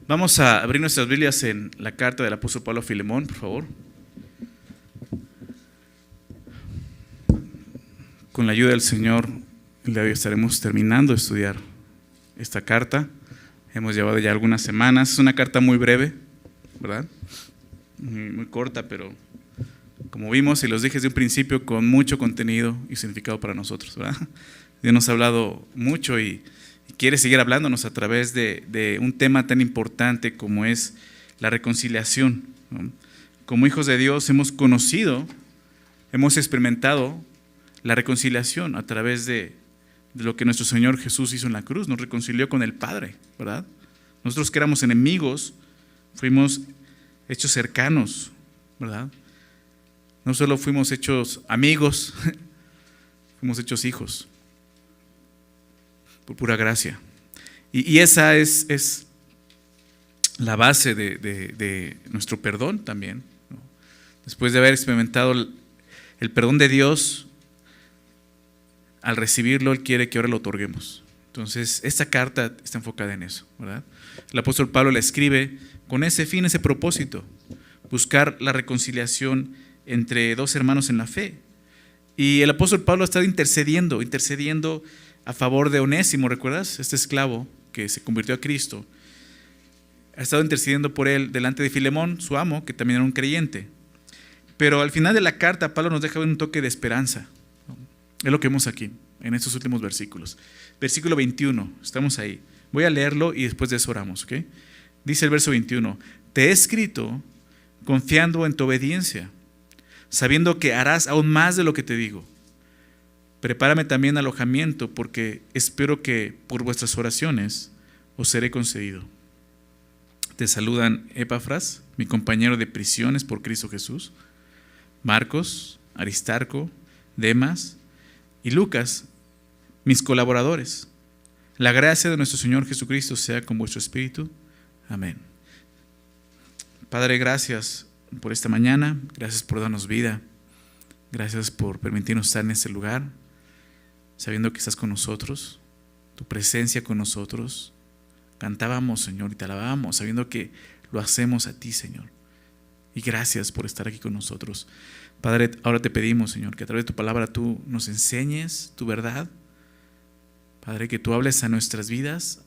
Vamos a abrir nuestras Biblias en la carta del apóstol Pablo a Filemón, por favor. Con la ayuda del Señor, el día de hoy estaremos terminando de estudiar esta carta. Hemos llevado ya algunas semanas. Es una carta muy breve, ¿verdad? Muy corta, pero como vimos y los dije desde un principio, con mucho contenido y significado para nosotros, ¿verdad? Dios nos ha hablado mucho y quiere seguir hablándonos a través de un tema tan importante como es la reconciliación, ¿no? Como hijos de Dios hemos conocido, hemos experimentado la reconciliación a través de lo que nuestro Señor Jesús hizo en la cruz. Nos reconcilió con el Padre, ¿verdad? Nosotros que éramos enemigos, fuimos hechos cercanos, ¿verdad? No solo fuimos hechos amigos, fuimos hechos hijos, por pura gracia. Y esa es la base de nuestro perdón también, ¿no? Después de haber experimentado el perdón de Dios, al recibirlo, Él quiere que ahora lo otorguemos. Entonces, esta carta está enfocada en eso, ¿verdad? El apóstol Pablo la escribe con ese fin, ese propósito, buscar la reconciliación entre dos hermanos en la fe. Y el apóstol Pablo ha estado intercediendo a favor de Onésimo, ¿recuerdas? Este esclavo que se convirtió a Cristo. Ha estado intercediendo por él delante de Filemón, su amo, que también era un creyente. Pero al final de la carta, Pablo nos deja ver un toque de esperanza. Es lo que vemos aquí, en estos últimos versículos. Versículo 21, estamos ahí. Voy a leerlo y después de eso oramos, ¿ok? Dice el verso 21, te he escrito confiando en tu obediencia, sabiendo que harás aún más de lo que te digo. Prepárame también alojamiento, porque espero que por vuestras oraciones os seré concedido. Te saludan Epafras, mi compañero de prisiones por Cristo Jesús, Marcos, Aristarco, Demas y Lucas, mis colaboradores. La gracia de nuestro Señor Jesucristo sea con vuestro espíritu. Amén. Padre, gracias por esta mañana, gracias por darnos vida, gracias por permitirnos estar en este lugar, sabiendo que estás con nosotros, tu presencia con nosotros. Cantábamos, Señor, y te alabábamos, sabiendo que lo hacemos a ti, Señor. Y gracias por estar aquí con nosotros. Padre, ahora te pedimos, Señor, que a través de tu palabra tú nos enseñes tu verdad. Padre, que tú hables a nuestras vidas,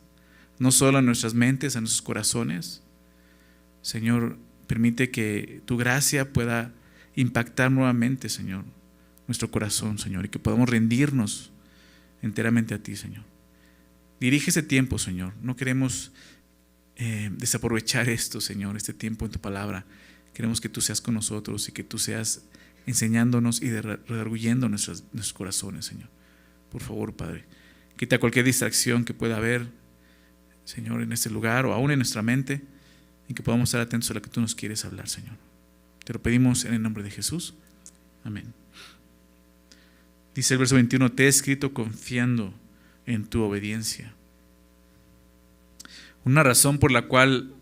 no solo a nuestras mentes, a nuestros corazones. Señor, permite que tu gracia pueda impactar nuevamente, Señor, nuestro corazón, Señor, y que podamos rendirnos enteramente a ti, Señor. Dirige ese tiempo, Señor. No queremos desaprovechar esto, Señor, este tiempo en tu palabra. Queremos que tú seas con nosotros y que tú seas enseñándonos y redarguyendo nuestros corazones, Señor. Por favor, Padre, quita cualquier distracción que pueda haber, Señor, en este lugar o aún en nuestra mente, y que podamos estar atentos a lo que tú nos quieres hablar, Señor. Te lo pedimos en el nombre de Jesús. Amén. Dice el verso 21, te he escrito confiando en tu obediencia. Una razón por la cual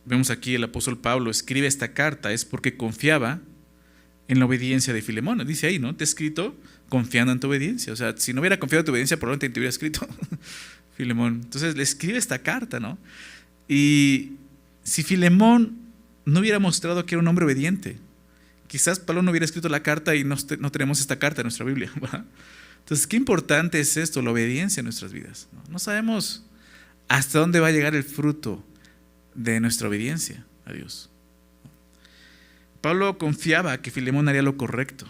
vemos aquí el apóstol Pablo escribe esta carta es porque confiaba en la obediencia de Filemón. Dice ahí, ¿no? Te he escrito confiando en tu obediencia. O sea, si no hubiera confiado en tu obediencia, probablemente te hubiera escrito Filemón. Entonces le escribe esta carta, ¿no? Y si Filemón no hubiera mostrado que era un hombre obediente, quizás Pablo no hubiera escrito la carta y no tenemos esta carta en nuestra Biblia, ¿verdad? Entonces, qué importante es esto, la obediencia en nuestras vidas. No sabemos hasta dónde va a llegar el fruto de nuestra obediencia a Dios. Pablo confiaba que Filemón haría lo correcto,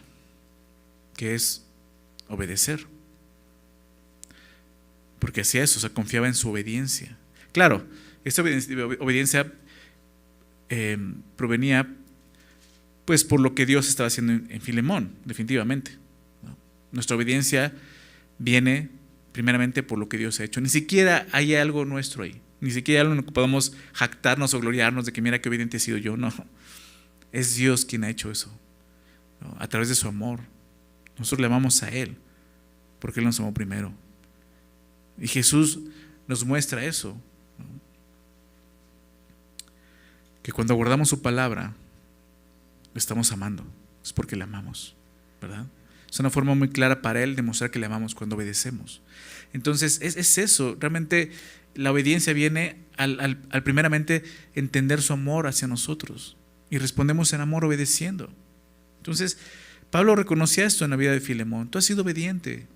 que es obedecer. Porque hacía eso, o sea, confiaba en su obediencia. Claro, esta obediencia provenía pues por lo que Dios estaba haciendo en Filemón, definitivamente. Nuestra obediencia viene primeramente por lo que Dios ha hecho. Ni siquiera hay algo nuestro ahí. Ni siquiera hay algo en lo que podamos jactarnos o gloriarnos de que mira qué obediente he sido yo. No, es Dios quien ha hecho eso, ¿no? A través de su amor. Nosotros le amamos a Él porque Él nos amó primero. Y Jesús nos muestra eso, ¿no? Que cuando guardamos su palabra, lo estamos amando. Es porque le amamos, ¿verdad? Es una forma muy clara para Él demostrar que le amamos cuando obedecemos. Entonces es eso, realmente la obediencia viene al primeramente entender su amor hacia nosotros y respondemos en amor obedeciendo. Entonces Pablo reconocía esto en la vida de Filemón: tú has sido obediente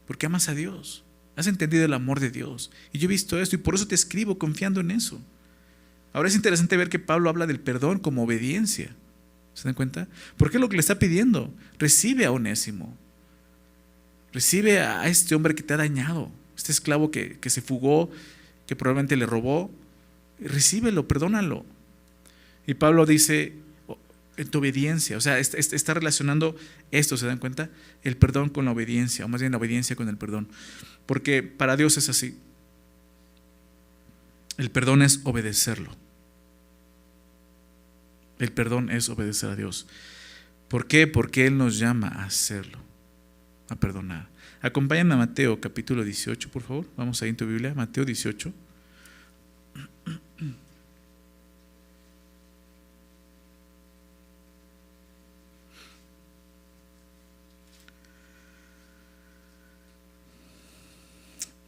porque amas a Dios, has entendido el amor de Dios y yo he visto esto y por eso te escribo confiando en eso. Ahora es interesante ver que Pablo habla del perdón como obediencia. ¿Se dan cuenta? Porque es lo que le está pidiendo. Recibe a Onésimo. Recibe a este hombre que te ha dañado, este esclavo que se fugó, que probablemente le robó. Recíbelo, perdónalo. Y Pablo dice, en tu obediencia, o sea, está relacionando esto, ¿se dan cuenta? El perdón con la obediencia, o más bien la obediencia con el perdón. Porque para Dios es así. El perdón es obedecerlo. El perdón es obedecer a Dios. ¿Por qué? Porque Él nos llama a hacerlo, a perdonar. Acompáñame a Mateo capítulo 18, por favor. Vamos ahí en tu Biblia, Mateo 18.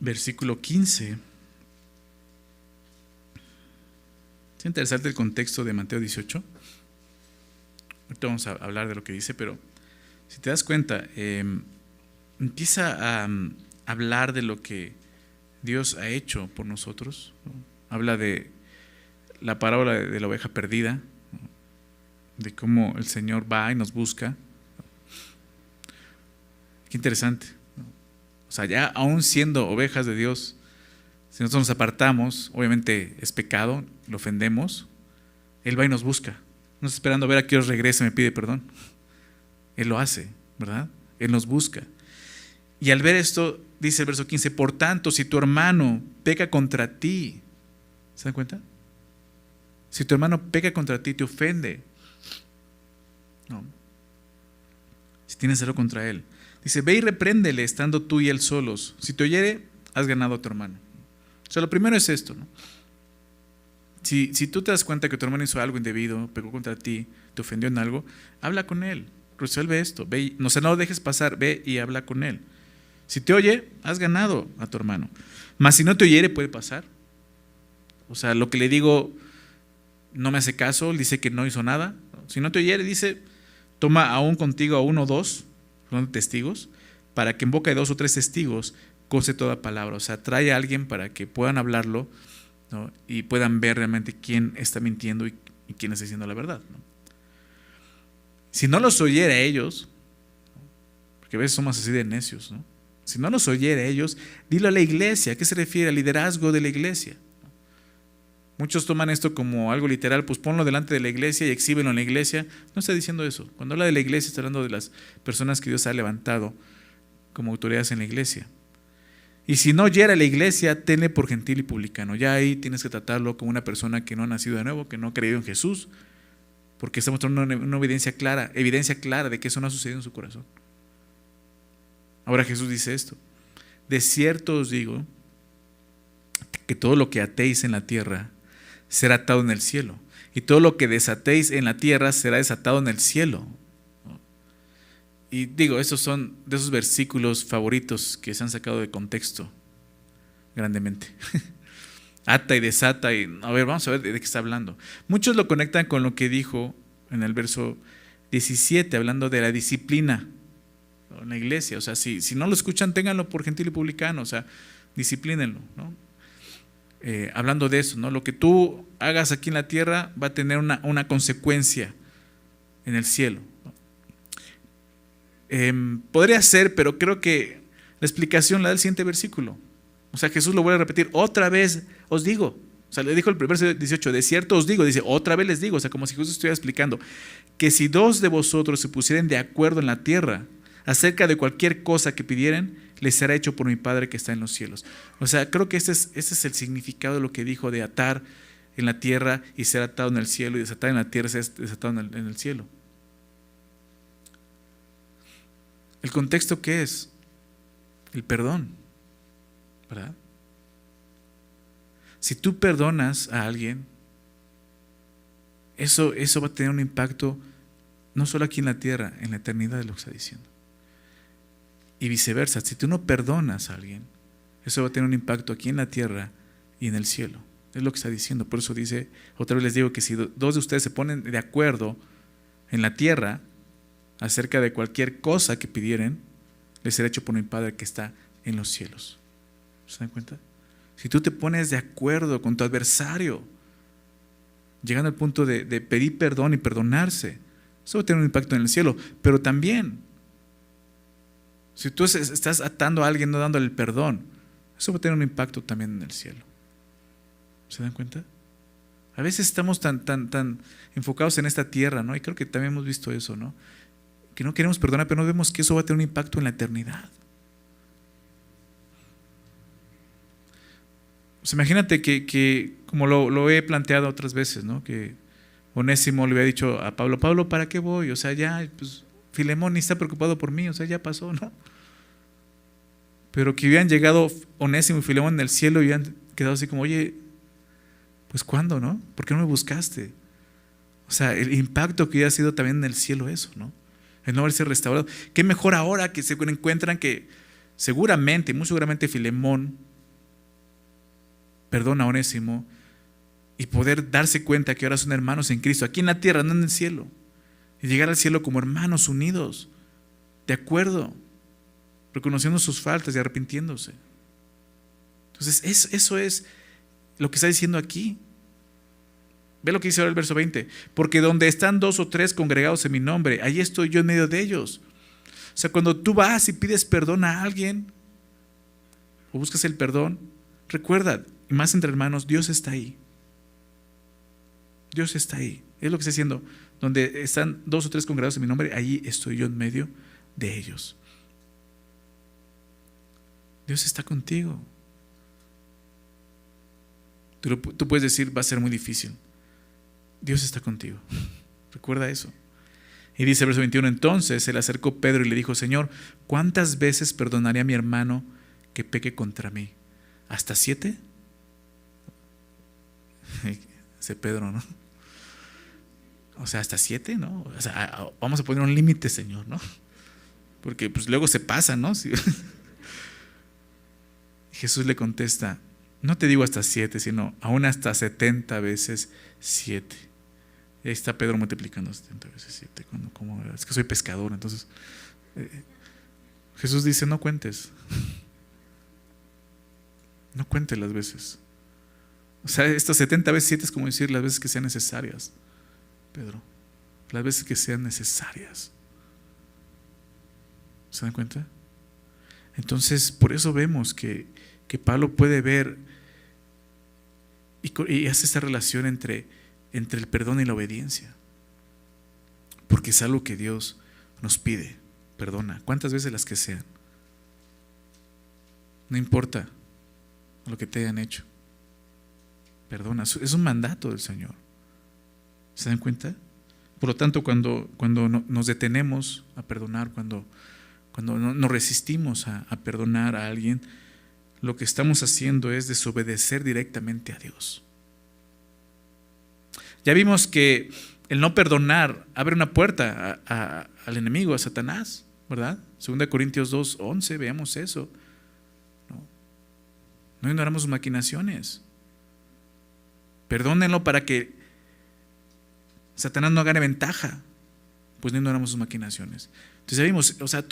Versículo 15. Es interesante el contexto de Mateo 18. Ahorita vamos a hablar de lo que dice, pero si te das cuenta, empieza a hablar de lo que Dios ha hecho por nosotros, ¿no? Habla de la parábola de la oveja perdida, ¿no? De cómo el Señor va y nos busca. Qué interesante, ¿no? O sea, ya aún siendo ovejas de Dios, si nosotros nos apartamos, obviamente es pecado, lo ofendemos, Él va y nos busca. No está esperando a ver a qué os regrese y me pide perdón. Él lo hace, ¿verdad? Él nos busca. Y al ver esto, dice el verso 15, por tanto, si tu hermano peca contra ti, ¿se dan cuenta? Si tu hermano peca contra ti, te ofende, no. Si tienes algo contra él, dice, ve y repréndele estando tú y él solos. Si te oyere, has ganado a tu hermano. O sea, lo primero es esto, ¿no? Si tú te das cuenta que tu hermano hizo algo indebido, pecó contra ti, te ofendió en algo, habla con él, resuelve esto, ve y, no lo dejes pasar, ve y habla con él. Si te oye, has ganado a tu hermano. Mas si no te oyere, puede pasar. O sea, lo que le digo no me hace caso, él dice que no hizo nada. Si no te oyere, dice, toma aún contigo a uno o dos, son testigos, para que en boca de 2 o 3 testigos conste toda palabra. O sea, trae a alguien para que puedan hablarlo, ¿no? Y puedan ver realmente quién está mintiendo y quién está diciendo la verdad, ¿no? Si no los oyera a ellos, porque a veces somos así de necios, ¿no? Si no los oyera a ellos, dilo a la iglesia. ¿A qué se refiere? Al liderazgo de la iglesia. Muchos toman esto como algo literal, pues ponlo delante de la iglesia y exhíbelo en la iglesia. No está diciendo eso. Cuando habla de la iglesia está hablando de las personas que Dios ha levantado como autoridades en la iglesia. Y si no oyera a la iglesia, tenle por gentil y publicano. Ya ahí tienes que tratarlo como una persona que no ha nacido de nuevo, que no ha creído en Jesús, porque está mostrando una evidencia clara de que eso no ha sucedido en su corazón. Ahora Jesús dice esto: de cierto os digo que todo lo que atéis en la tierra será atado en el cielo, y todo lo que desatéis en la tierra será desatado en el cielo. Y digo, estos son de esos versículos favoritos que se han sacado de contexto grandemente. Ata y desata, y a ver, vamos a ver de qué está hablando. Muchos lo conectan con lo que dijo en el verso 17, hablando de la disciplina en la iglesia. O sea, si no lo escuchan, ténganlo por gentil y publicano, o sea, disciplínenlo, ¿no? Hablando de eso, ¿no? Lo que tú hagas aquí en la tierra va a tener una consecuencia en el cielo, ¿no? Podría ser, pero creo que la explicación la da el siguiente versículo. O sea, Jesús lo vuelve a repetir: otra vez os digo. O sea, le dijo el verso 18, de cierto os digo, dice, otra vez les digo. O sea, como si Jesús estuviera explicando que si 2 de vosotros se pusieren de acuerdo en la tierra acerca de cualquier cosa que pidieren, les será hecho por mi Padre que está en los cielos. O sea, creo que este es el significado de lo que dijo de atar en la tierra y ser atado en el cielo, y desatar en la tierra y ser desatado en el cielo. ¿El contexto qué es? El perdón, ¿verdad? Si tú perdonas a alguien, eso va a tener un impacto no solo aquí en la tierra, en la eternidad, es lo que está diciendo. Y viceversa, si tú no perdonas a alguien, eso va a tener un impacto aquí en la tierra y en el cielo. Es lo que está diciendo. Por eso dice, otra vez les digo que si dos de ustedes se ponen de acuerdo en la tierra acerca de cualquier cosa que pidieren, les será hecho por mi Padre que está en los cielos. ¿Se dan cuenta? Si tú te pones de acuerdo con tu adversario, llegando al punto de pedir perdón y perdonarse, eso va a tener un impacto en el cielo. Pero también, si tú estás atando a alguien, no dándole el perdón, eso va a tener un impacto también en el cielo. ¿Se dan cuenta? A veces estamos tan enfocados en esta tierra, ¿no? Y creo que también hemos visto eso, ¿no? Que no queremos perdonar, pero no vemos que eso va a tener un impacto en la eternidad. Pues imagínate que como lo he planteado otras veces, ¿no? Que Onésimo le había dicho a Pablo, Pablo, ¿para qué voy? O sea, ya, pues Filemón ni está preocupado por mí, o sea, ya pasó, ¿no? Pero que hubieran llegado Onésimo y Filemón en el cielo y hubieran quedado así como, oye, pues ¿cuándo, no? ¿Por qué no me buscaste? O sea, el impacto que hubiera sido también en el cielo eso, ¿no? El no haberse restaurado. Qué mejor ahora que se encuentran que seguramente, muy seguramente Filemón perdona a Onésimo y poder darse cuenta que ahora son hermanos en Cristo, aquí en la tierra, no en el cielo. Y llegar al cielo como hermanos unidos, de acuerdo, reconociendo sus faltas y arrepintiéndose. Entonces, eso es lo que está diciendo aquí. Ve lo que dice ahora el verso 20. Porque donde están 2 o 3 congregados en mi nombre, allí estoy yo en medio de ellos. O sea, cuando tú vas y pides perdón a alguien, o buscas el perdón, recuerda, y más entre hermanos, Dios está ahí. Dios está ahí. Es lo que está diciendo. Donde están 2 o 3 congregados en mi nombre, allí estoy yo en medio de ellos. Dios está contigo. Tú puedes decir, va a ser muy difícil. Dios está contigo. Recuerda eso. Y dice el verso 21, entonces se le acercó Pedro y le dijo, Señor, ¿cuántas veces perdonaré a mi hermano que peque contra mí? ¿Hasta 7? Dice Pedro, ¿no? O sea, ¿hasta 7? ¿No? O sea, vamos a poner un límite, Señor, ¿no? Porque pues luego se pasa, ¿no? Jesús le contesta, no te digo hasta 7, sino aún hasta 70 veces 7. Y ahí está Pedro multiplicando 70 veces 7. Es que soy pescador, entonces Jesús dice, no cuentes. No cuentes las veces. O sea, estas 70 veces 7 es como decir las veces que sean necesarias, Pedro. Las veces que sean necesarias. ¿Se dan cuenta? Entonces, por eso vemos que Pablo puede ver y hace esta relación entre el perdón y la obediencia. Porque es algo que Dios nos pide. Perdona, cuántas veces las que sean. No importa lo que te hayan hecho. Perdona, es un mandato del Señor. ¿Se dan cuenta? Por lo tanto, cuando nos detenemos a perdonar, cuando nos resistimos a perdonar a alguien, lo que estamos haciendo es desobedecer directamente a Dios. Ya vimos que el no perdonar abre una puerta al enemigo, a Satanás, ¿verdad? 2 Corintios 2:11, veamos eso. No ignoramos sus maquinaciones. Perdónenlo para que Satanás no gane ventaja. Pues no ignoramos sus maquinaciones. Entonces ya vimos, o sea,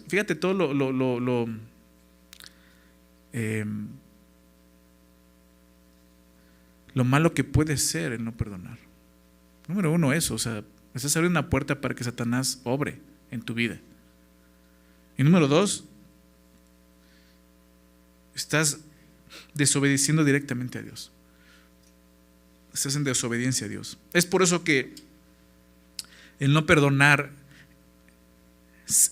fíjate todo lo malo que puede ser el no perdonar. Número 1, eso, o sea, estás abriendo una puerta para que Satanás obre en tu vida. Y número 2, estás desobedeciendo directamente a Dios. Estás en desobediencia a Dios. Es por eso que el no perdonar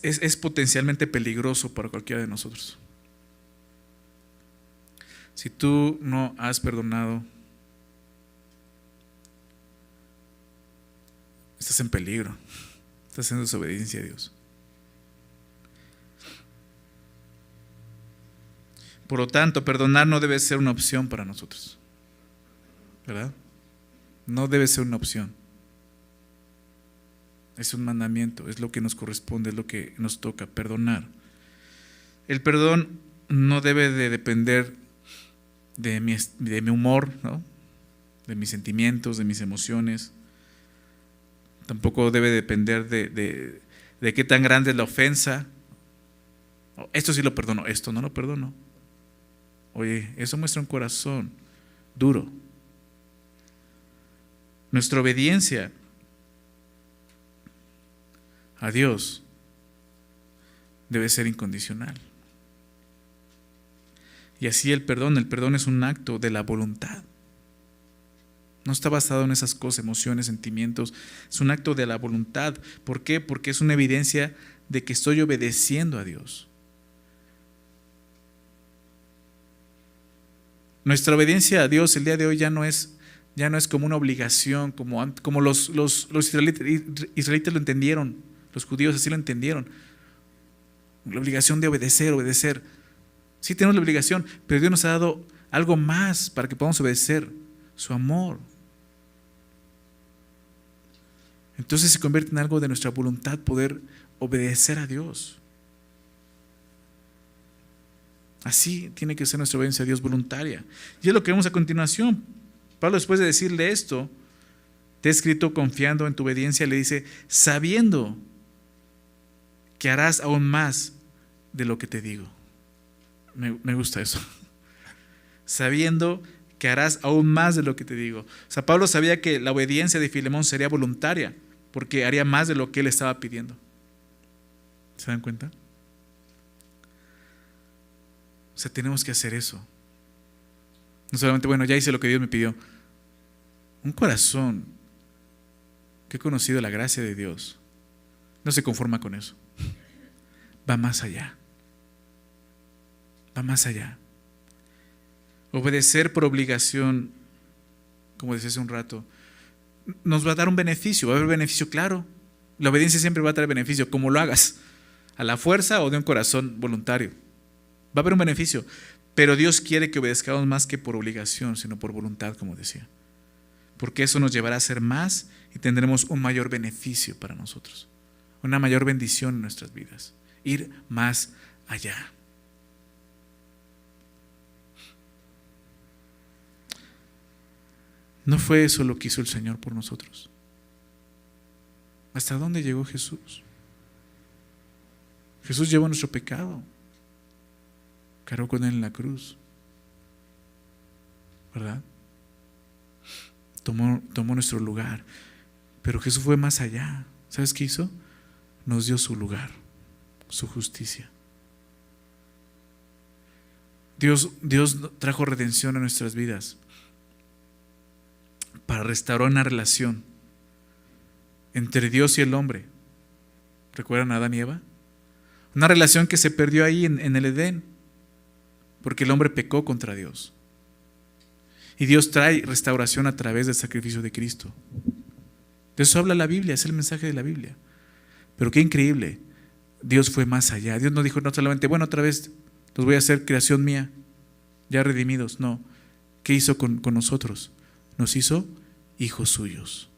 es potencialmente peligroso para cualquiera de nosotros. Si tú no has perdonado, estás en peligro, estás en desobediencia a Dios. Por lo tanto, perdonar no debe ser una opción para nosotros, ¿verdad? No debe ser una opción. Es un mandamiento, es lo que nos corresponde, es lo que nos toca, perdonar. El perdón no debe de depender de mi humor, ¿no? De mis sentimientos, de mis emociones. Tampoco debe depender de qué tan grande es la ofensa. Esto sí lo perdono, esto no lo perdono. Oye, eso muestra un corazón duro. Nuestra obediencia a Dios debe ser incondicional. Y así el perdón es un acto de la voluntad. No está basado en esas cosas, emociones, sentimientos. Es un acto de la voluntad. ¿Por qué? Porque es una evidencia de que estoy obedeciendo a Dios. Nuestra obediencia a Dios el día de hoy ya no es como una obligación, como los israelitas lo entendieron, los judíos así lo entendieron. La obligación de obedecer. Sí tenemos la obligación, pero Dios nos ha dado algo más para que podamos obedecer, su amor. Entonces se convierte en algo de nuestra voluntad poder obedecer a Dios. Así tiene que ser nuestra obediencia a Dios voluntaria. Y es lo que vemos a continuación. Pablo, después de decirle esto, te he escrito confiando en tu obediencia, le dice, sabiendo que harás aún más de lo que te digo. Me gusta eso. Sabiendo que harás aún más de lo que te digo. O sea, Pablo sabía que la obediencia de Filemón sería voluntaria, porque haría más de lo que él estaba pidiendo. ¿Se dan cuenta? O sea, tenemos que hacer eso. No solamente, bueno, ya hice lo que Dios me pidió. Un corazón que ha conocido la gracia de Dios no se conforma con eso. Va más allá. Va más allá. Obedecer por obligación, como decía hace un rato, nos va a dar un beneficio. Va a haber beneficio, claro. La obediencia siempre va a traer beneficio, como lo hagas, a la fuerza o de un corazón voluntario. Va a haber un beneficio, pero Dios quiere que obedezcamos más que por obligación, sino por voluntad, como decía. Porque eso nos llevará a hacer más y tendremos un mayor beneficio para nosotros, una mayor bendición en nuestras vidas, ir más allá. ¿No fue eso lo que hizo el Señor por nosotros? ¿Hasta dónde llegó Jesús? Jesús llevó nuestro pecado, cargó con él en la cruz, ¿verdad? Tomó nuestro lugar, pero Jesús fue más allá. ¿Sabes qué hizo? Nos dio su lugar, su justicia. Dios trajo redención a nuestras vidas para restaurar una relación entre Dios y el hombre. ¿Recuerdan a Adán y Eva? Una relación que se perdió ahí en el Edén, porque el hombre pecó contra Dios. Y Dios trae restauración a través del sacrificio de Cristo. De eso habla la Biblia, es el mensaje de la Biblia. Pero qué increíble, Dios fue más allá. Dios no dijo no solamente, bueno, otra vez los voy a hacer creación mía, ya redimidos. No, ¿qué hizo con nosotros? Nos hizo hijos suyos.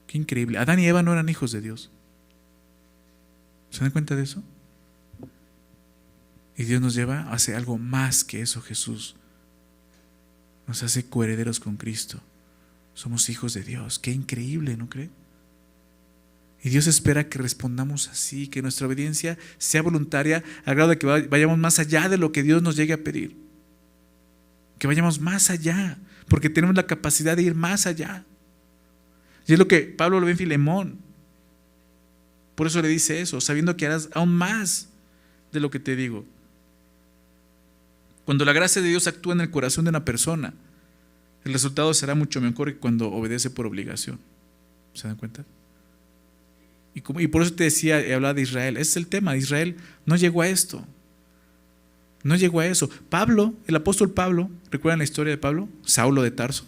Qué increíble. Adán y Eva no eran hijos de Dios. ¿Se dan cuenta de eso? Y Dios nos lleva, hace algo más que eso. Jesús nos hace coherederos con Cristo. Somos hijos de Dios. Qué increíble, ¿no cree? Y Dios espera que respondamos así, que nuestra obediencia sea voluntaria al grado de que vayamos más allá de lo que Dios nos llegue a pedir. Que vayamos más allá, porque tenemos la capacidad de ir más allá. Y es lo que Pablo lo ve en Filemón. Por eso le dice eso, sabiendo que harás aún más de lo que te digo. Cuando la gracia de Dios actúa en el corazón de una persona, el resultado será mucho mejor que cuando obedece por obligación. ¿Se dan cuenta? Y por eso te decía, hablaba de Israel. Ese es el tema. Israel no llegó a esto. No llegó a eso. Pablo, el apóstol Pablo, ¿recuerdan la historia de Pablo? Saulo de Tarso.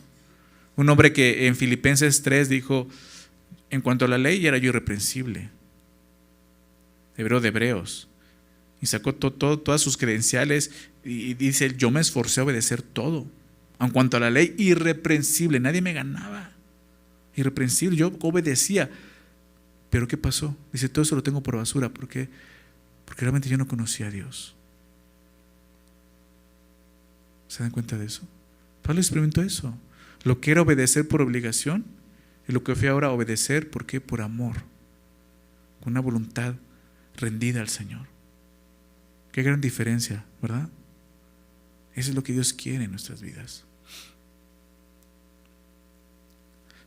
Un hombre que en Filipenses 3 dijo, en cuanto a la ley era yo irreprensible. Hebreo de hebreos. Y sacó todas sus credenciales y dice, yo me esforcé a obedecer todo. En cuanto a la ley, irreprensible. Nadie me ganaba. Irreprensible. Yo obedecía. Pero ¿qué pasó? Dice, todo eso lo tengo por basura. ¿Por qué? Porque realmente yo no conocía a Dios. ¿Se dan cuenta de eso? Pablo experimentó eso. Lo que era obedecer por obligación y lo que fue ahora obedecer, ¿por qué? Por amor, con una voluntad rendida al Señor. Qué gran diferencia, ¿verdad? Eso es lo que Dios quiere en nuestras vidas.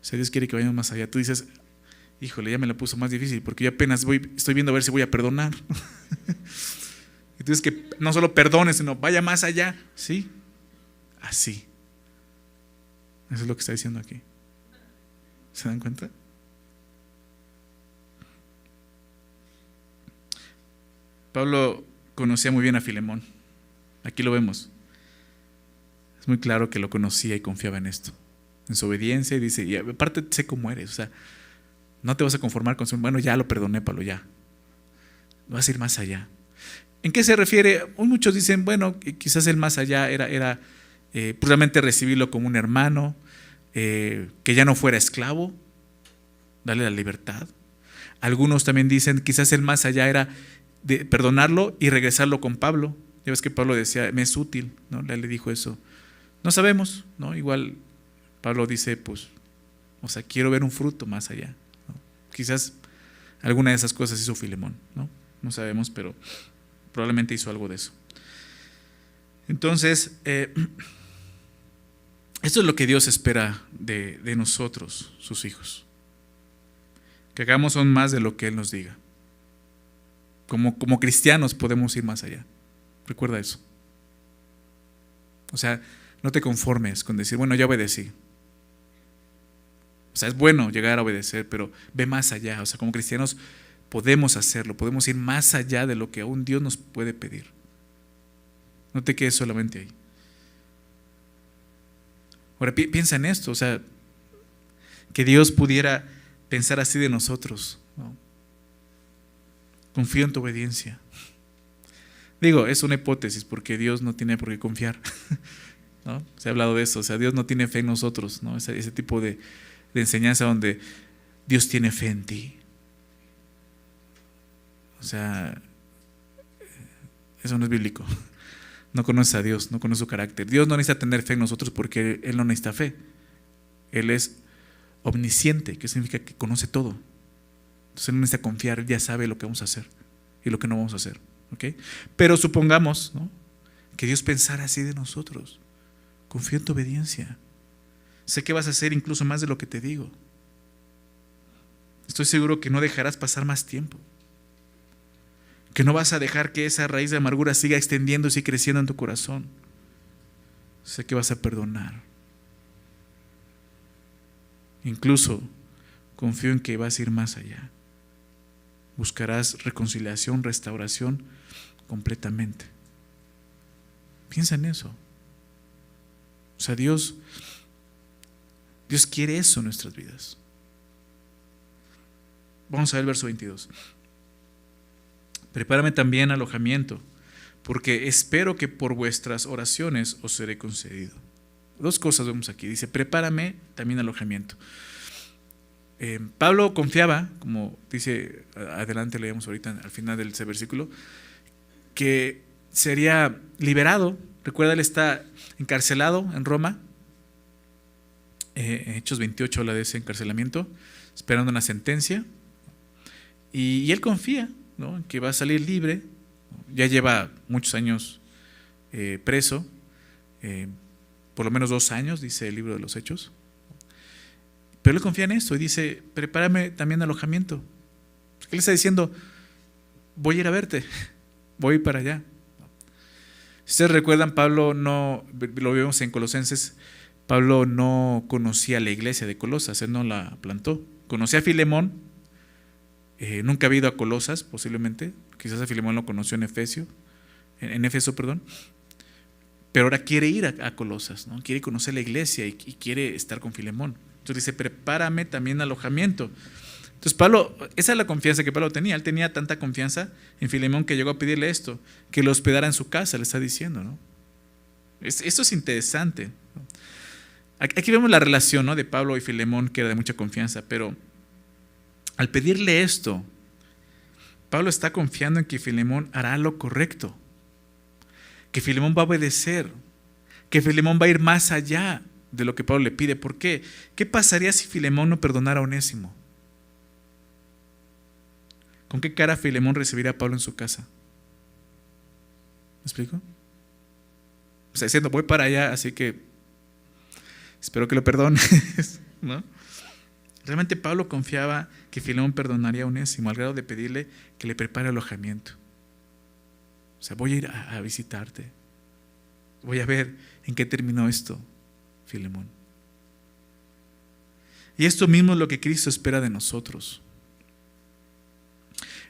O sea, Dios quiere que vayamos más allá. Tú dices, híjole, ya me la puso más difícil porque yo apenas estoy viendo a ver si voy a perdonar. Entonces que no solo perdones, sino vaya más allá. ¿Sí? Así. Eso es lo que está diciendo aquí. ¿Se dan cuenta? Pablo conocía muy bien a Filemón. Aquí lo vemos. Es muy claro que lo conocía y confiaba en esto, en su obediencia, y dice, y aparte sé cómo eres, o sea, no te vas a conformar con bueno, ya lo perdoné, Pablo, ya. Vas a ir más allá. ¿En qué se refiere? Muchos dicen, bueno, quizás el más allá era realmente recibirlo como un hermano, que ya no fuera esclavo, darle la libertad. Algunos también dicen, quizás el más allá era de perdonarlo y regresarlo con Pablo. Ya ves que Pablo decía, me es útil, ¿no? Le dijo eso. No sabemos, ¿no? Igual Pablo dice, pues, o sea, quiero ver un fruto más allá, ¿no? Quizás alguna de esas cosas hizo Filemón, ¿no? No sabemos, pero probablemente hizo algo de eso. Entonces, esto es lo que Dios espera de nosotros, sus hijos. Que hagamos aún más de lo que Él nos diga. Como cristianos podemos ir más allá. Recuerda eso. O sea, no te conformes con decir, bueno, ya obedecí. O sea, es bueno llegar a obedecer, pero ve más allá. O sea, como cristianos podemos hacerlo, podemos ir más allá de lo que aún Dios nos puede pedir. No te quedes solamente ahí. Ahora piensa en esto, o sea, que Dios pudiera pensar así de nosotros, ¿no? Confío en tu obediencia. Digo, es una hipótesis porque Dios no tiene por qué confiar, ¿no? Se ha hablado de eso, o sea, Dios no tiene fe en nosotros, ¿no? Ese tipo de enseñanza donde Dios tiene fe en ti. O sea, eso no es bíblico. No conoces a Dios, no conoce su carácter. Dios no necesita tener fe en nosotros porque Él no necesita fe. Él es omnisciente, que significa que conoce todo. Entonces Él no necesita confiar, Él ya sabe lo que vamos a hacer y lo que no vamos a hacer. ¿Okay? Pero supongamos, ¿no?, que Dios pensara así de nosotros. Confío en tu obediencia. Sé que vas a hacer incluso más de lo que te digo. Estoy seguro que no dejarás pasar más tiempo. Que no vas a dejar que esa raíz de amargura siga extendiéndose y creciendo en tu corazón. Sé que vas a perdonar. Incluso confío en que vas a ir más allá. Buscarás reconciliación, restauración completamente. Piensa en eso. O sea, Dios quiere eso en nuestras vidas. Vamos a ver el verso 22. Prepárame también alojamiento, porque espero que por vuestras oraciones os seré concedido. Dos cosas vemos aquí. Dice, prepárame también alojamiento. Pablo confiaba, como dice adelante, leemos ahorita al final de ese versículo, que sería liberado. Recuerda, él está encarcelado en Roma. Hechos 28 habla de ese encarcelamiento, esperando una sentencia. Y él confía, ¿no?, en que va a salir libre. Ya lleva muchos años preso, por lo menos 2 años, dice el libro de los Hechos. Pero él confía en esto y dice, prepárame también alojamiento. Él está diciendo, voy a ir a verte, voy para allá. Si ustedes recuerdan, Pablo no, lo vemos en Colosenses, Pablo no conocía la iglesia de Colosas, él no la plantó. Conocía a Filemón, nunca había ido a Colosas, posiblemente, quizás a Filemón lo conoció en Éfeso, pero ahora quiere ir a Colosas, ¿no? Quiere conocer la iglesia y quiere estar con Filemón. Entonces dice, prepárame también alojamiento. Entonces Pablo, esa es la confianza que Pablo tenía. Él tenía tanta confianza en Filemón que llegó a pedirle esto, que lo hospedara en su casa, le está diciendo, ¿no? Esto es interesante, ¿no? Aquí vemos la relación, ¿no?, de Pablo y Filemón, que era de mucha confianza, pero al pedirle esto, Pablo está confiando en que Filemón hará lo correcto, que Filemón va a obedecer, que Filemón va a ir más allá de lo que Pablo le pide. ¿Por qué? ¿Qué pasaría si Filemón no perdonara a Onésimo? ¿Con qué cara Filemón recibiría a Pablo en su casa? ¿Me explico? O sea, diciendo, voy para allá, así que espero que lo perdones, ¿no? Realmente Pablo confiaba que Filemón perdonaría a Onésimo al grado de pedirle que le prepare alojamiento. O sea, voy a ir a visitarte. Voy a ver en qué terminó esto, Filemón. Y esto mismo es lo que Cristo espera de nosotros.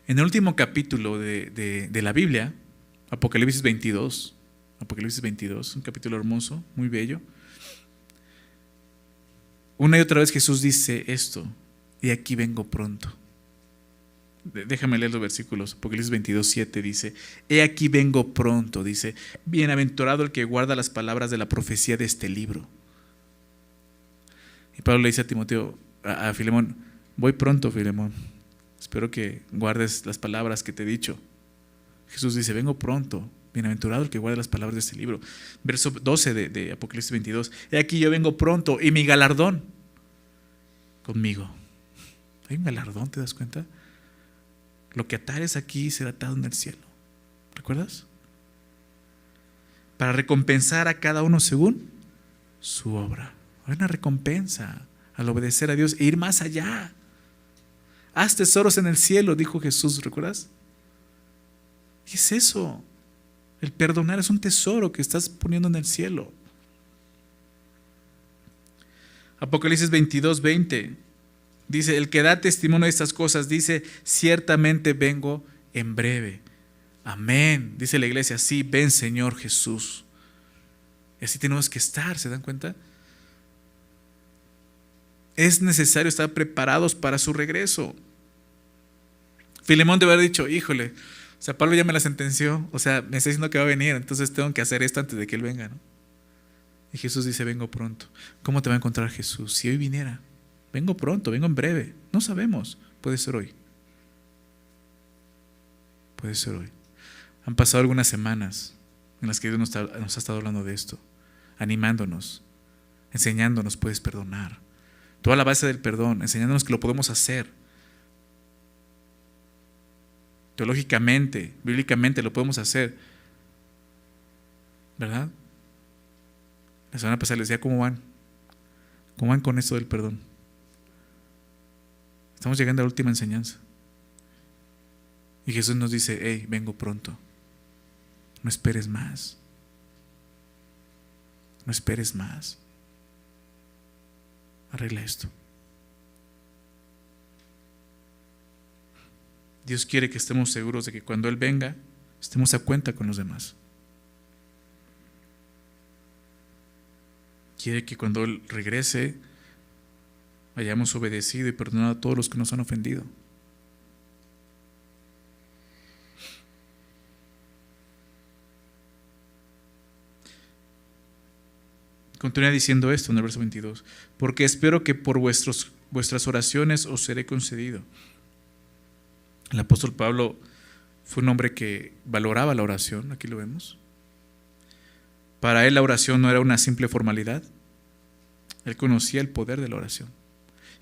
En el último capítulo de la Biblia, Apocalipsis 22, un capítulo hermoso, muy bello. Una y otra vez Jesús dice esto: y aquí vengo pronto. Déjame leer los versículos. Apocalipsis 22, 7 dice: he aquí vengo pronto, dice, bienaventurado el que guarda las palabras de la profecía de este libro. Y Pablo le dice a Timoteo, a Filemón: voy pronto, Filemón, espero que guardes las palabras que te he dicho. Jesús dice: vengo pronto, bienaventurado el que guarda las palabras de este libro. Verso 12 de Apocalipsis 22: he aquí yo vengo pronto y mi galardón conmigo. Hay un galardón, ¿te das cuenta? Lo que atares aquí será atado en el cielo. ¿Recuerdas? Para recompensar a cada uno según su obra. Hay una recompensa al obedecer a Dios e ir más allá. Haz tesoros en el cielo, dijo Jesús, ¿recuerdas? ¿Qué es eso? El perdonar es un tesoro que estás poniendo en el cielo. Apocalipsis 22, 20 dice: el que da testimonio de estas cosas dice: ciertamente vengo en breve. Amén. Dice la iglesia: sí, ven Señor Jesús. Y así tenemos que estar, ¿se dan cuenta? Es necesario estar preparados para su regreso. Filemón debe haber dicho: híjole, o sea, Pablo ya me la sentenció, o sea, me está diciendo que va a venir, entonces tengo que hacer esto antes de que él venga, ¿no? Y Jesús dice: vengo pronto. ¿Cómo te va a encontrar Jesús? Si hoy viniera, vengo pronto, vengo en breve. No sabemos, puede ser hoy. Puede ser hoy. Han pasado algunas semanas en las que Dios nos ha estado hablando de esto, animándonos, enseñándonos: puedes perdonar. Toda la base del perdón, enseñándonos que lo podemos hacer. Teológicamente, bíblicamente lo podemos hacer, ¿verdad? La semana pasada les decía: ¿cómo van? ¿Cómo van con esto del perdón? Estamos llegando a la última enseñanza. Y Jesús nos dice: hey, vengo pronto. No esperes más. No esperes más. Arregla esto. Dios quiere que estemos seguros de que cuando Él venga, estemos a cuenta con los demás. Quiere que cuando Él regrese, hayamos obedecido y perdonado a todos los que nos han ofendido. Continúa diciendo esto en el verso 22: porque espero que por vuestras oraciones os seré concedido. El apóstol Pablo fue un hombre que valoraba la oración, aquí lo vemos. Para él la oración no era una simple formalidad. Él conocía el poder de la oración.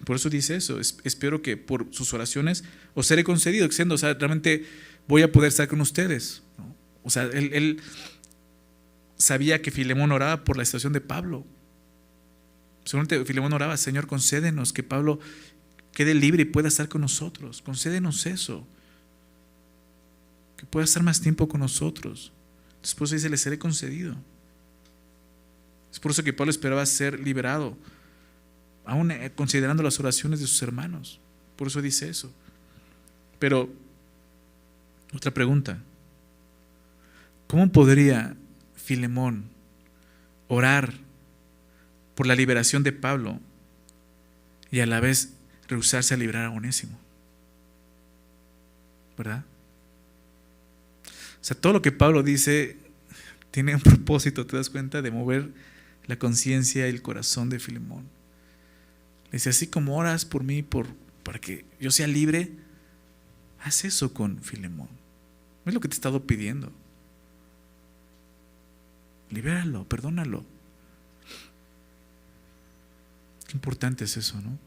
Y por eso dice eso: espero que por sus oraciones os seré concedido, diciendo, o sea, realmente voy a poder estar con ustedes, ¿no? O sea, él sabía que Filemón oraba por la situación de Pablo. Seguramente Filemón oraba: Señor, concédenos que Pablo quede libre y pueda estar con nosotros. Concédenos eso, que pueda estar más tiempo con nosotros. Después dice: le seré concedido. Es por eso que Pablo esperaba ser liberado, aún considerando las oraciones de sus hermanos. Por eso dice eso. Pero, otra pregunta: ¿cómo podría Filemón orar por la liberación de Pablo y a la vez rehusarse a liberar a Onésimo? ¿Verdad? O sea, todo lo que Pablo dice tiene un propósito, ¿te das cuenta? De mover la conciencia y el corazón de Filemón. Le dice: así como oras por mí, para que yo sea libre, haz eso con Filemón. Es lo que te he estado pidiendo. libéralo, perdónalo. Qué importante es eso, ¿no?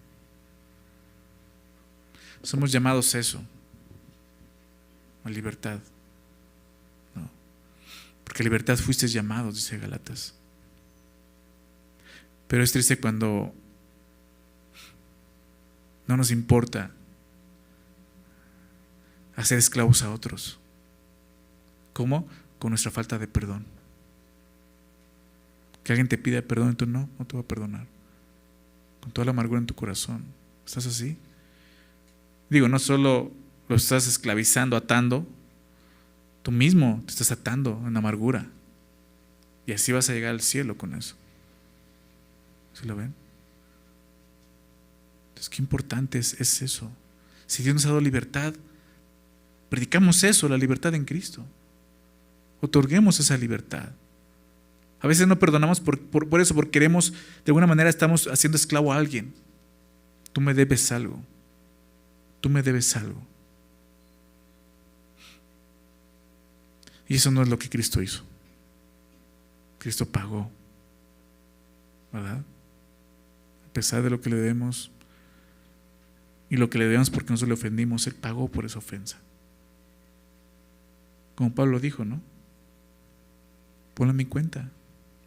Somos llamados a eso, a libertad, ¿no? Porque a libertad fuisteis llamados, dice Gálatas. Pero es triste cuando no nos importa hacer esclavos a otros. ¿Cómo? Con nuestra falta de perdón. Que alguien te pida perdón y tú no te va a perdonar. Con toda la amargura en tu corazón. ¿Estás así? Digo, no solo lo estás esclavizando, atando, tú mismo te estás atando en amargura. Y así vas a llegar al cielo con eso. ¿Sí lo ven? Entonces, qué importante es eso. Si Dios nos ha dado libertad, predicamos eso, la libertad en Cristo. Otorguemos esa libertad. A veces no perdonamos por eso, porque queremos, de alguna manera estamos haciendo esclavo a alguien. Tú me debes algo. Tú me debes algo. Y eso no es lo que Cristo hizo. Cristo pagó, ¿verdad? A pesar de lo que le debemos y lo que le debemos porque nosotros le ofendimos, Él pagó por esa ofensa. Como Pablo dijo, ¿no? Ponlo en mi cuenta.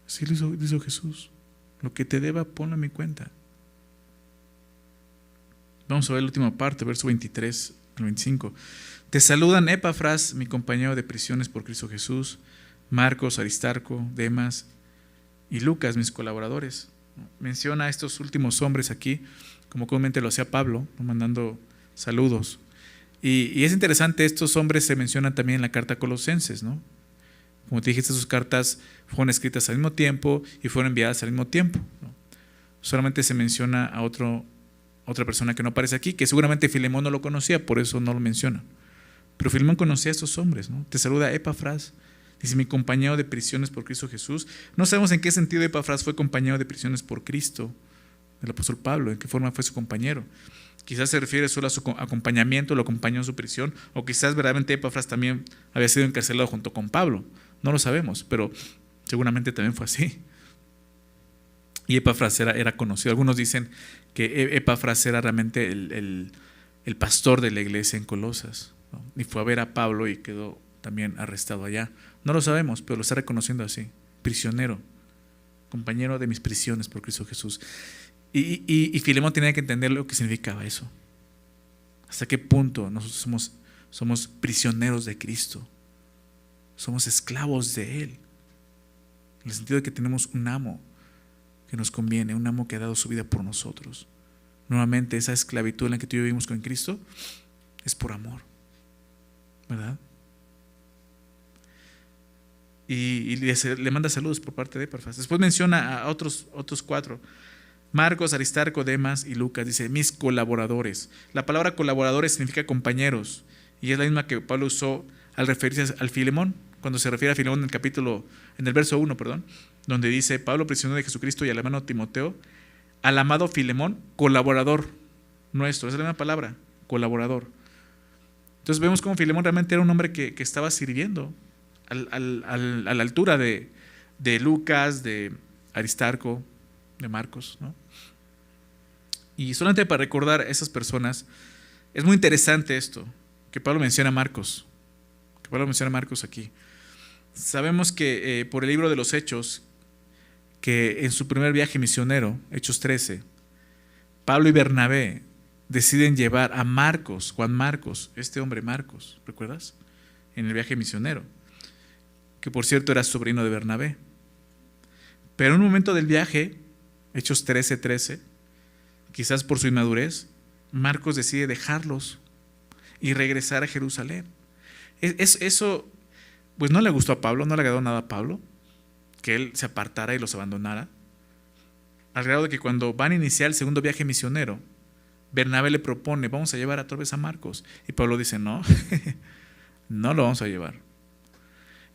Así lo hizo Jesús. Lo que te deba, ponlo en mi cuenta. Vamos a ver la última parte, verso 23 al 25. Te saludan Epafras, mi compañero de prisiones por Cristo Jesús, Marcos, Aristarco, Demas y Lucas, mis colaboradores. Menciona a estos últimos hombres aquí, como comúnmente lo hacía Pablo, mandando saludos. Y es interesante, estos hombres se mencionan también en la carta a Colosenses, ¿no? Como te dijiste, sus cartas fueron escritas al mismo tiempo y fueron enviadas al mismo tiempo, ¿no? Solamente se menciona a otra persona que no aparece aquí, que seguramente Filemón no lo conocía, por eso no lo menciona. Pero Filemón conocía a estos hombres, ¿no? Te saluda Epafras, dice mi compañero de prisiones por Cristo Jesús. No sabemos en qué sentido Epafras fue compañero de prisiones por Cristo, del apóstol Pablo, en qué forma fue su compañero. Quizás se refiere solo a su acompañamiento, lo acompañó en su prisión, o quizás verdaderamente Epafras también había sido encarcelado junto con Pablo. No lo sabemos, pero seguramente también fue así. Y Epafras era conocido. Algunos dicen que Epafras era realmente el pastor de la iglesia en Colosas, ¿no? Y fue a ver a Pablo y quedó también arrestado allá. No lo sabemos, pero lo está reconociendo así. Prisionero, compañero de mis prisiones por Cristo Jesús. Y Filemón tenía que entender lo que significaba eso. Hasta qué punto nosotros somos prisioneros de Cristo. Somos esclavos de Él. En el sentido de que tenemos un amo que nos conviene, un amo que ha dado su vida por nosotros. Nuevamente, esa esclavitud en la que tú y yo vivimos con Cristo es por amor, ¿verdad? Y le manda saludos por parte de Epafras. Después menciona a otros cuatro: Marcos, Aristarco, Demas y Lucas. Dice, mis colaboradores. La palabra colaboradores significa compañeros, y es la misma que Pablo usó al referirse al Filemón, cuando se refiere a Filemón en el verso 1, donde dice, Pablo, prisionero de Jesucristo, y al hermano Timoteo, al amado Filemón, colaborador nuestro. Esa es la misma palabra, colaborador. Entonces vemos cómo Filemón realmente era un hombre que estaba sirviendo a la altura de Lucas, de Aristarco, de Marcos, ¿no? Y solamente para recordar a esas personas, es muy interesante esto, que Pablo menciona a Marcos, aquí. Sabemos que por el libro de los Hechos, que en su primer viaje misionero, Hechos 13, Pablo y Bernabé deciden llevar a Marcos, Juan Marcos, este hombre Marcos, ¿recuerdas? En el viaje misionero, que por cierto era sobrino de Bernabé. Pero en un momento del viaje, Hechos 13:13, quizás por su inmadurez, Marcos decide dejarlos y regresar a Jerusalén. Eso pues no le gustó a Pablo, no le agradó nada a Pablo, que él se apartara y los abandonara, al grado de que cuando van a iniciar el segundo viaje misionero, Bernabé le propone, vamos a llevar otra vez a Marcos, y Pablo dice, no, no lo vamos a llevar.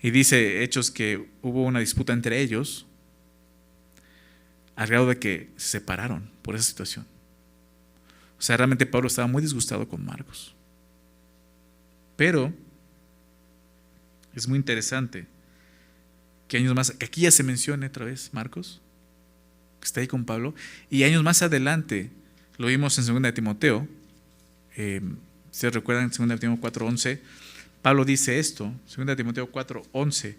Y dice Hechos que hubo una disputa entre ellos, al grado de que se separaron por esa situación. O sea, realmente Pablo estaba muy disgustado con Marcos. Pero es muy interesante que años más, que aquí ya se menciona otra vez Marcos, que está ahí con Pablo, y años más adelante, lo vimos en 2 de Timoteo, si recuerdan, en 2 de Timoteo 4:11, Pablo dice esto, 2 de Timoteo 4:11,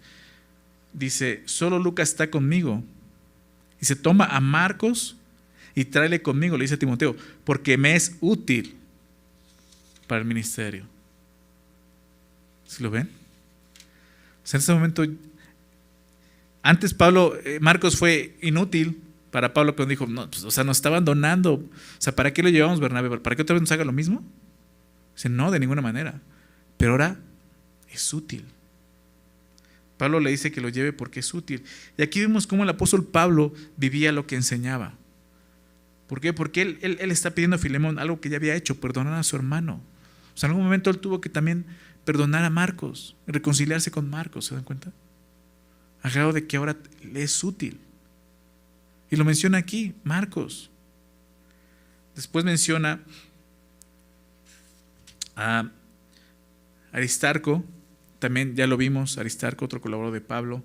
dice, solo Lucas está conmigo, y se toma a Marcos y tráele conmigo, le dice a Timoteo, porque me es útil para el ministerio. ¿Sí lo ven? O sea, en este momento, antes Marcos fue inútil para Pablo cuando dijo, no, pues, o sea, nos está abandonando, o sea, ¿para qué lo llevamos, Bernabé? ¿Para qué otra vez nos haga lo mismo? Dice, no, de ninguna manera, pero ahora es útil. Pablo le dice que lo lleve porque es útil. Y aquí vemos cómo el apóstol Pablo vivía lo que enseñaba. ¿Por qué? Porque él está pidiendo a Filemón algo que ya había hecho, perdonar a su hermano. O sea, en algún momento él tuvo que también perdonar a Marcos, reconciliarse con Marcos, ¿se dan cuenta? A grado de que ahora le es útil. Y lo menciona aquí, Marcos. Después menciona a Aristarco, también ya lo vimos, Aristarco, otro colaborador de Pablo.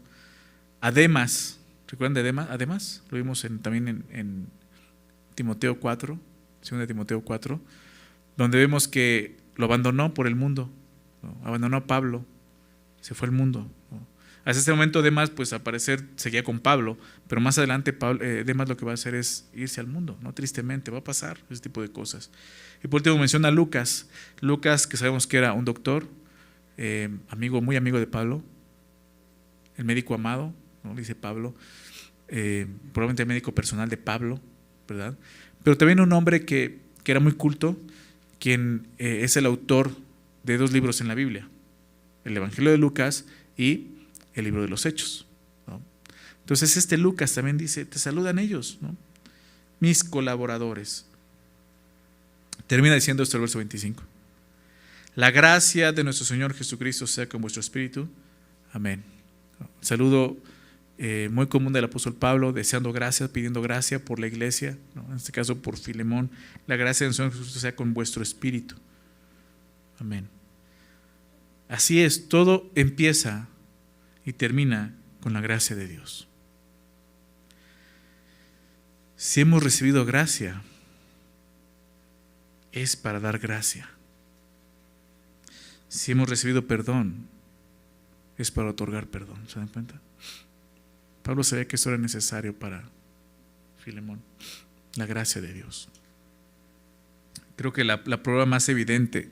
A Demas, ¿recuerdan de Demas? A Demas, lo vimos también en Timoteo 4, 2 de Timoteo 4, donde vemos que lo abandonó por el mundo, ¿no? Abandonó a Pablo, se fue al mundo, ¿no? Hasta este momento Demas, pues al parecer seguía con Pablo, pero más adelante Demas lo que va a hacer es irse al mundo, ¿no? Tristemente, va a pasar ese tipo de cosas. Y por último menciona a Lucas, que sabemos que era un doctor, muy amigo de Pablo, el médico amado, ¿no? Dice Pablo, probablemente el médico personal de Pablo, ¿verdad? Pero también un hombre que era muy culto, quien es el autor de 2 libros en la Biblia, el Evangelio de Lucas y el libro de los Hechos, ¿no? Entonces Lucas también dice, te saludan ellos, ¿no? Mis colaboradores. Termina diciendo esto el verso 25. La gracia de nuestro Señor Jesucristo sea con vuestro espíritu. Amén. Saludo muy común del apóstol Pablo, deseando gracia, pidiendo gracia por la iglesia, ¿no? En este caso por Filemón. La gracia de nuestro Señor Jesucristo sea con vuestro espíritu. Amén. Así es, todo empieza y termina con la gracia de Dios. Si hemos recibido gracia, es para dar gracia. Si hemos recibido perdón, es para otorgar perdón. ¿Se dan cuenta? Pablo sabía que eso era necesario para Filemón, la gracia de Dios. Creo que la prueba más evidente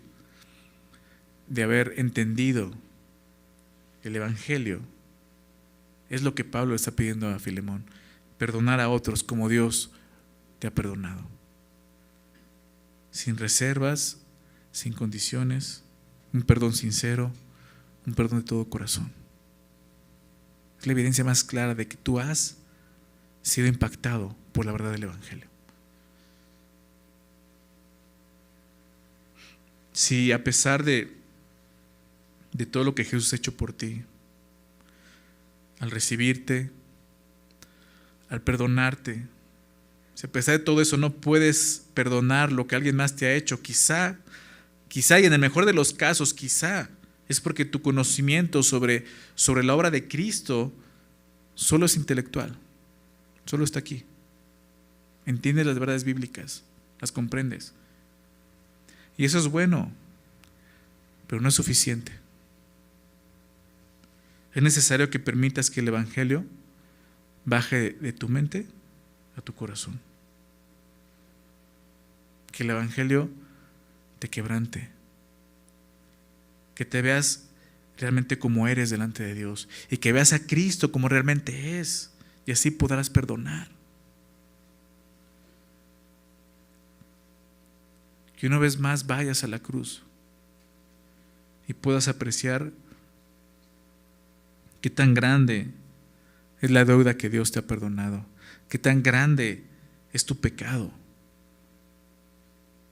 de haber entendido el Evangelio es lo que Pablo está pidiendo a Filemón: perdonar a otros como Dios te ha perdonado, sin reservas, sin condiciones, un perdón sincero, un perdón de todo corazón. Es la evidencia más clara de que tú has sido impactado por la verdad del Evangelio. Si a pesar de todo lo que Jesús ha hecho por ti, al recibirte, al perdonarte, si a pesar de todo eso no puedes perdonar lo que alguien más te ha hecho, quizá y en el mejor de los casos, quizá es porque tu conocimiento sobre la obra de Cristo solo es intelectual, solo está aquí. Entiendes las verdades bíblicas, las comprendes. Y eso es bueno, pero no es suficiente. Es necesario que permitas que el Evangelio baje de tu mente a tu corazón. Que el Evangelio te quebrante. Que te veas realmente como eres delante de Dios. Y que veas a Cristo como realmente es. Y así podrás perdonar. Que una vez más vayas a la cruz y puedas apreciar qué tan grande es la deuda que Dios te ha perdonado. Qué tan grande es tu pecado.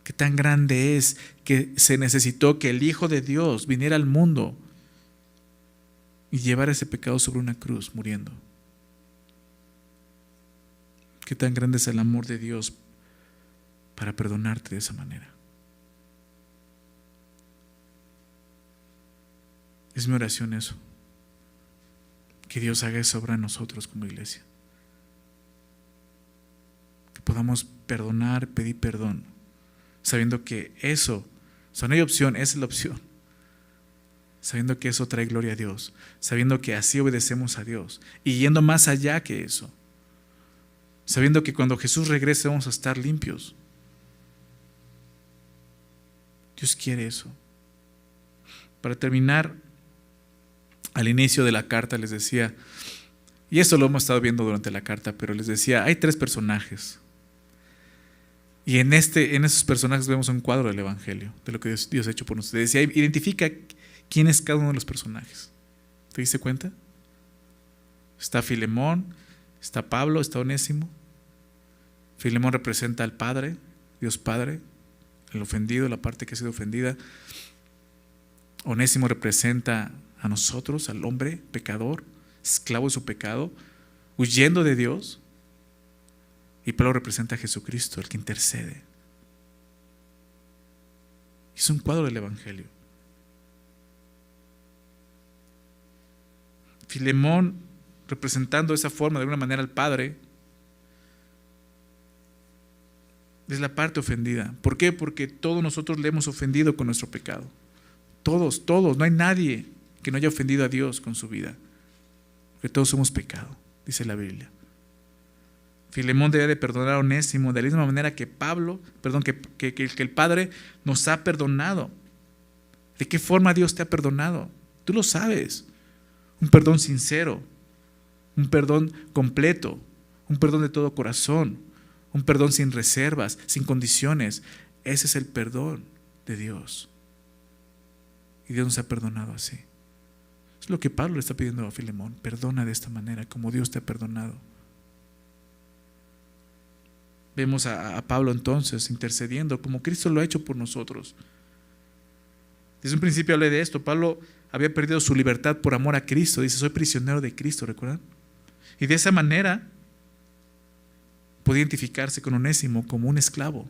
Qué tan grande es que se necesitó que el Hijo de Dios viniera al mundo y llevara ese pecado sobre una cruz, muriendo. Qué tan grande es el amor de Dios para perdonarte de esa manera. Es mi oración eso. Que Dios haga esa obra en nosotros como iglesia. Que podamos perdonar, pedir perdón, sabiendo que eso, o sea, no hay opción, esa es la opción. Sabiendo que eso trae gloria a Dios, sabiendo que así obedecemos a Dios y yendo más allá que eso. Sabiendo que cuando Jesús regrese vamos a estar limpios. Dios quiere eso. Para terminar, al inicio de la carta les decía, y esto lo hemos estado viendo durante la carta, pero les decía, hay 3 personajes. Y en esos personajes vemos un cuadro del Evangelio, de lo que Dios ha hecho por nosotros. Decía, identifica quién es cada uno de los personajes. ¿Te diste cuenta? Está Filemón, está Pablo, está Onésimo. Filemón representa al Padre, Dios Padre, el ofendido, la parte que ha sido ofendida. Onésimo representa a nosotros, al hombre pecador, esclavo de su pecado, huyendo de Dios. Y Pablo representa a Jesucristo, el que intercede. Es un cuadro del Evangelio. Filemón representando de esa forma, de alguna manera, al Padre, es la parte ofendida. ¿Por qué? Porque todos nosotros le hemos ofendido con nuestro pecado. Todos, no hay nadie que no haya ofendido a Dios con su vida. Porque todos hemos pecado, dice la Biblia. Filemón debe de perdonar a Onésimo de la misma manera que el Padre nos ha perdonado. ¿De qué forma Dios te ha perdonado? Tú lo sabes. Un perdón sincero, un perdón completo, un perdón de todo corazón, un perdón sin reservas, sin condiciones. Ese es el perdón de Dios. Y Dios nos ha perdonado así. Es lo que Pablo le está pidiendo a Filemón. Perdona de esta manera, como Dios te ha perdonado. Vemos a Pablo entonces intercediendo como Cristo lo ha hecho por nosotros. Desde un principio hablé de esto. Pablo había perdido su libertad por amor a Cristo. Dice, soy prisionero de Cristo, ¿recuerdan? Y de esa manera podía identificarse con Onésimo como un esclavo.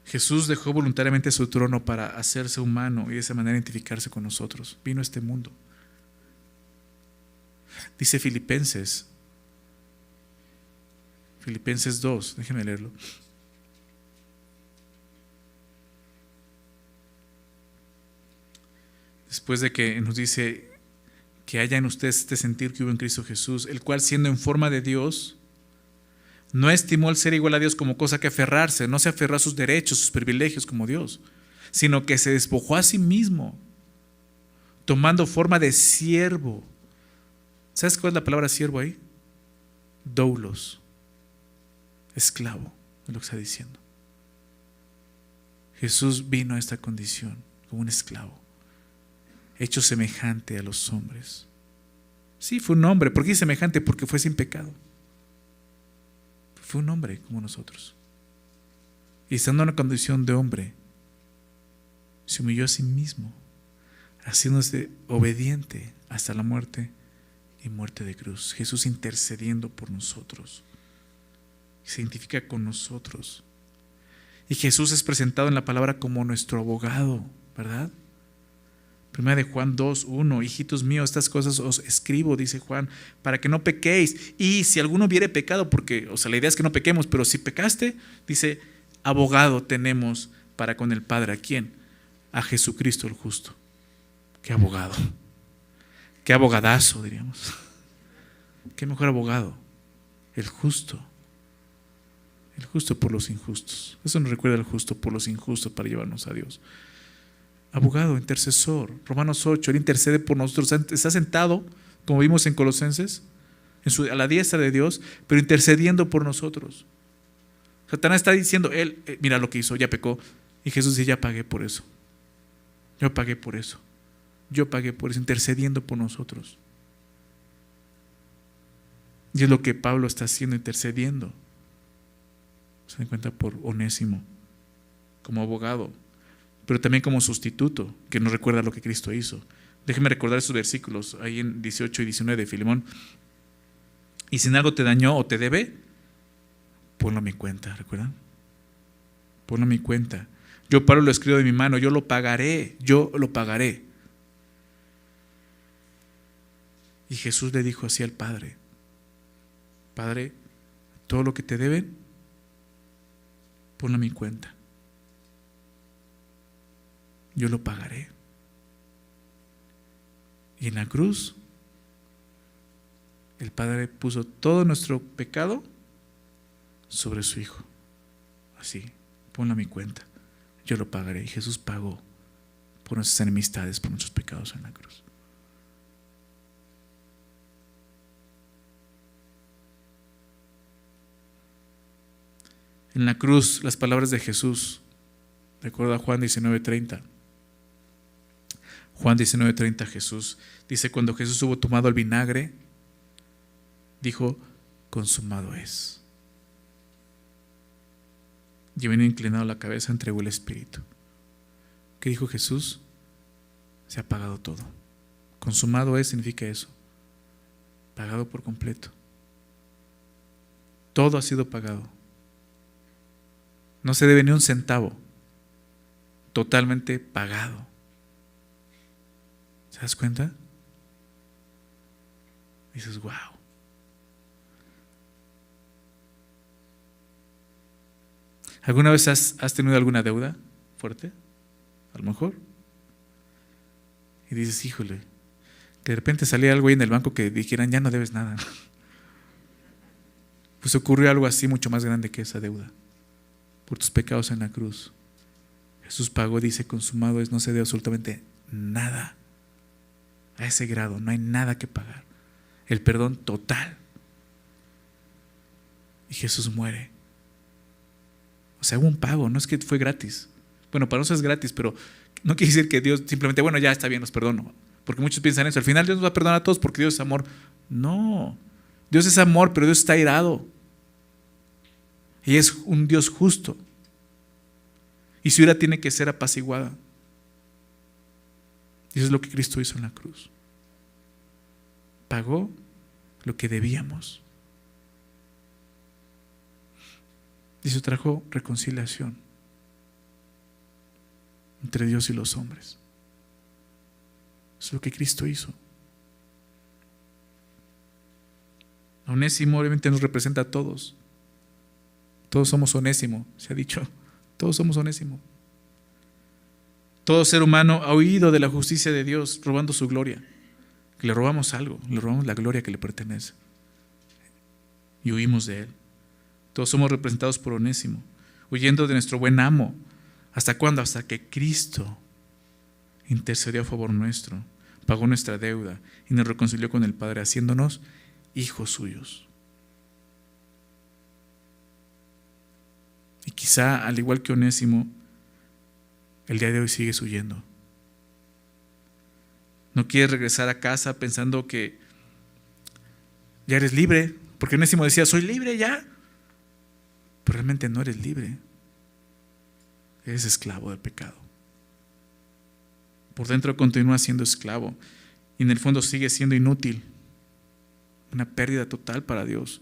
Jesús dejó voluntariamente su trono para hacerse humano y de esa manera identificarse con nosotros. Vino a este mundo. Dice Filipenses 2, déjenme leerlo. Después de que nos dice que haya en ustedes este sentir que hubo en Cristo Jesús, el cual siendo en forma de Dios, no estimó el ser igual a Dios como cosa que aferrarse, no se aferró a sus derechos, sus privilegios como Dios, sino que se despojó a sí mismo, tomando forma de siervo. ¿Sabes cuál es la palabra siervo ahí? Doulos, esclavo, es lo que está diciendo. Jesús vino a esta condición como un esclavo, hecho semejante a los hombres. Sí, fue un hombre. ¿Por qué semejante? Porque fue sin pecado. Fue un hombre como nosotros. Y estando en una condición de hombre, se humilló a sí mismo, haciéndose obediente hasta la muerte y muerte de cruz. Jesús intercediendo por nosotros. Se identifica con nosotros. Y Jesús es presentado en la palabra como nuestro abogado, ¿verdad? Primera de Juan 2:1, hijitos míos, estas cosas os escribo, dice Juan, para que no pequéis. Y si alguno hubiere pecado, porque, la idea es que no pequemos, pero si pecaste, dice, abogado tenemos para con el Padre. ¿A quién? A Jesucristo el justo. Qué abogado. Qué abogadazo, diríamos. Qué mejor abogado. El justo. El justo por los injustos. Eso nos recuerda al justo por los injustos para llevarnos a Dios. Abogado, intercesor. Romanos 8, Él intercede por nosotros. Está sentado, como vimos en Colosenses, a la diestra de Dios, pero intercediendo por nosotros. Satanás está diciendo, mira lo que hizo, ya pecó. Y Jesús dice, ya pagué por eso. Yo pagué por eso. Yo pagué por eso, intercediendo por nosotros. Y es lo que Pablo está haciendo, intercediendo. Se dan cuenta por Onésimo, como abogado, pero también como sustituto, que nos recuerda lo que Cristo hizo. Déjenme recordar esos versículos, ahí en 18 y 19 de Filemón. Y si en algo te dañó o te debe, ponlo a mi cuenta, ¿recuerdan? Ponlo a mi cuenta. Yo paro y lo escribo de mi mano, yo lo pagaré, yo lo pagaré. Y Jesús le dijo así al Padre: Padre, todo lo que te deben, ponlo a mi cuenta. Yo lo pagaré. Y en la cruz, el Padre puso todo nuestro pecado sobre su Hijo. Así, ponlo a mi cuenta. Yo lo pagaré. Y Jesús pagó por nuestras enemistades, por nuestros pecados en la cruz. En la cruz, las palabras de Jesús, recuerda Juan 19:30. Juan 19:30, Jesús dice: cuando Jesús hubo tomado el vinagre, dijo: consumado es. Y vino inclinado la cabeza, entregó el Espíritu. ¿Qué dijo Jesús? Se ha pagado todo. Consumado es significa eso. Pagado por completo. Todo ha sido pagado. No se debe ni un centavo. Totalmente pagado. ¿Se das cuenta? Dices, wow. ¿Alguna vez has tenido alguna deuda fuerte? A lo mejor. Y dices, híjole, que de repente salía algo ahí en el banco que dijeran, ya no debes nada. Pues ocurrió algo así mucho más grande que esa deuda. Por tus pecados en la cruz. Jesús pagó, dice, consumado es, no se debe absolutamente nada. A ese grado, no hay nada que pagar. El perdón total. Y Jesús muere. O sea, hubo un pago, no es que fue gratis. Bueno, para nosotros es gratis, pero no quiere decir que Dios simplemente, bueno, ya está bien, los perdono. Porque muchos piensan eso. Al final Dios nos va a perdonar a todos porque Dios es amor. No, Dios es amor, pero Dios está irado. Y es un Dios justo. Y su ira tiene que ser apaciguada. Y eso es lo que Cristo hizo en la cruz. Pagó lo que debíamos. Y eso trajo reconciliación entre Dios y los hombres. Eso es lo que Cristo hizo. Onésimo obviamente nos representa a todos. Todos somos Onésimo, se ha dicho. Todos somos Onésimo. Todo ser humano ha huido de la justicia de Dios, robando su gloria. Que le robamos algo, le robamos la gloria que le pertenece. Y huimos de él. Todos somos representados por Onésimo, huyendo de nuestro buen amo. ¿Hasta cuándo? Hasta que Cristo intercedió a favor nuestro, pagó nuestra deuda y nos reconcilió con el Padre, haciéndonos hijos suyos. Y quizá, al igual que Onésimo, el día de hoy sigues huyendo. No quieres regresar a casa pensando que ya eres libre, porque Onésimo decía, soy libre ya. Pero realmente no eres libre. Eres esclavo del pecado. Por dentro continúas siendo esclavo y en el fondo sigues siendo inútil. Una pérdida total para Dios.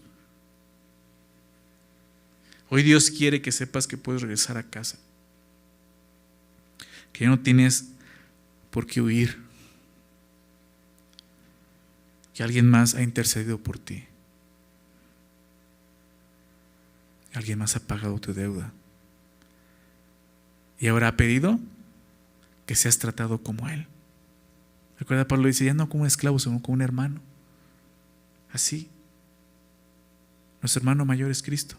Hoy Dios quiere que sepas que puedes regresar a casa. Que ya no tienes por qué huir. Que alguien más ha intercedido por ti. Alguien más ha pagado tu deuda. Y ahora ha pedido que seas tratado como Él. Recuerda, Pablo dice, ya no como un esclavo, sino como un hermano. Así. Nuestro hermano mayor es Cristo.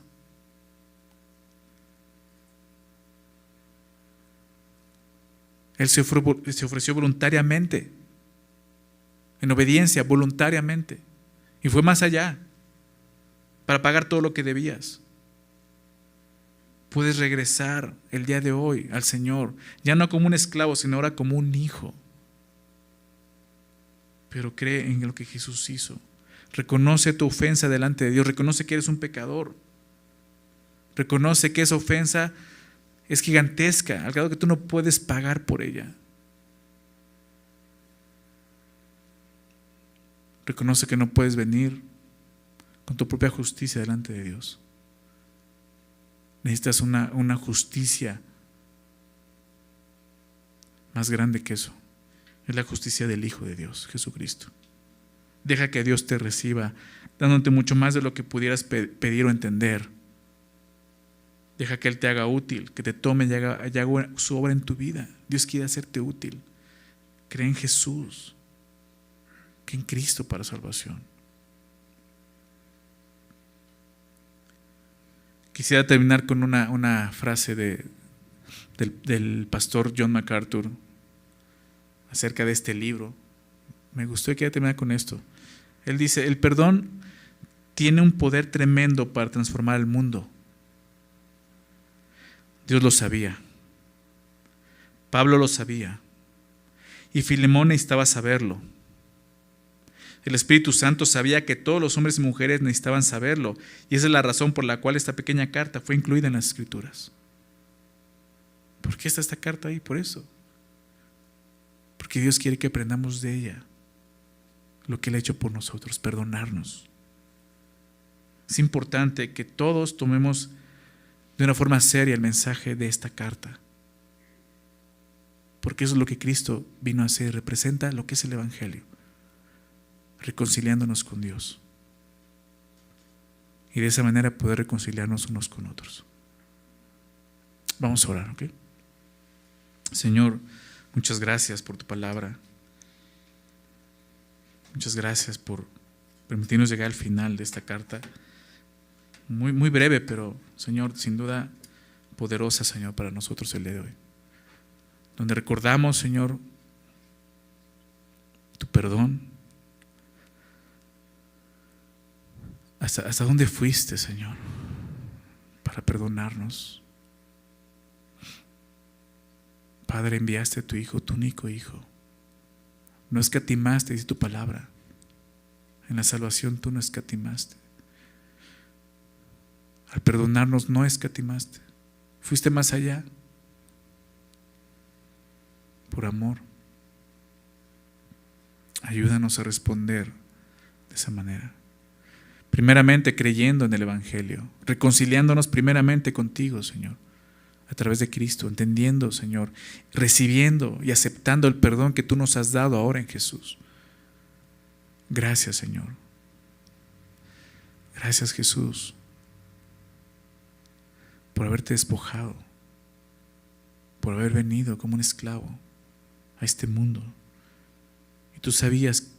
Él se ofreció voluntariamente, en obediencia, voluntariamente. Y fue más allá, para pagar todo lo que debías. Puedes regresar el día de hoy al Señor, ya no como un esclavo, sino ahora como un hijo. Pero cree en lo que Jesús hizo. Reconoce tu ofensa delante de Dios, reconoce que eres un pecador. Reconoce que esa ofensa es gigantesca, al grado que tú no puedes pagar por ella. Reconoce que no puedes venir con tu propia justicia delante de Dios. Necesitas una justicia Más grande que eso es la justicia del Hijo de Dios, Jesucristo. Deja que Dios te reciba, dándote mucho más de lo que pudieras pedir o entender. Deja que Él te haga útil, que te tome y haga su obra en tu vida. Dios quiere hacerte útil. Cree en Jesús, que en Cristo para salvación. Quisiera terminar con una frase del pastor John MacArthur acerca de este libro. Me gustó y quería terminar con esto. Él dice: el perdón tiene un poder tremendo para transformar el mundo. Dios lo sabía. Pablo lo sabía. Y Filemón necesitaba saberlo. El Espíritu Santo sabía que todos los hombres y mujeres necesitaban saberlo. Y esa es la razón por la cual esta pequeña carta fue incluida en las Escrituras. ¿Por qué está esta carta ahí? Por eso. Porque Dios quiere que aprendamos de ella lo que Él ha hecho por nosotros, perdonarnos. Es importante que todos tomemos de una forma seria el mensaje de esta carta. Porque eso es lo que Cristo vino a hacer, representa lo que es el Evangelio, reconciliándonos con Dios. Y de esa manera poder reconciliarnos unos con otros. Vamos a orar, ¿ok? Señor, muchas gracias por tu palabra. Muchas gracias por permitirnos llegar al final de esta carta. Muy, muy breve, pero Señor, sin duda poderosa, Señor, para nosotros el día de hoy. Donde recordamos, Señor, tu perdón. ¿Hasta dónde fuiste, Señor, para perdonarnos? Padre, enviaste a tu Hijo, tu único Hijo. No escatimaste, dice tu palabra. En la salvación tú no escatimaste. Al perdonarnos no escatimaste. Fuiste más allá. Por amor. Ayúdanos a responder de esa manera. Primeramente creyendo en el Evangelio. Reconciliándonos primeramente contigo, Señor. A través de Cristo. Entendiendo, Señor. Recibiendo y aceptando el perdón que tú nos has dado ahora en Jesús. Gracias, Señor. Gracias, Jesús, por haberte despojado, por haber venido como un esclavo a este mundo. Y tú sabías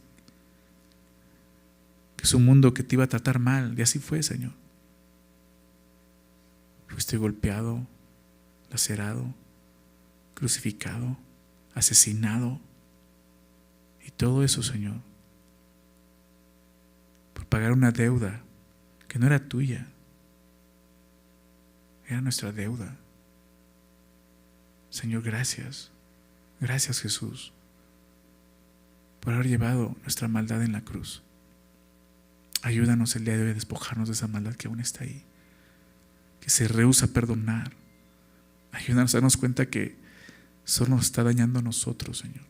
que es un mundo que te iba a tratar mal, y así fue, Señor. Fuiste golpeado, lacerado, crucificado, asesinado, y todo eso, Señor, por pagar una deuda que no era tuya, era nuestra deuda. Señor, gracias. Gracias, Jesús, por haber llevado nuestra maldad en la cruz. Ayúdanos el día de hoy a despojarnos de esa maldad que aún está ahí, que se rehúsa a perdonar. Ayúdanos a darnos cuenta que solo nos está dañando a nosotros, Señor.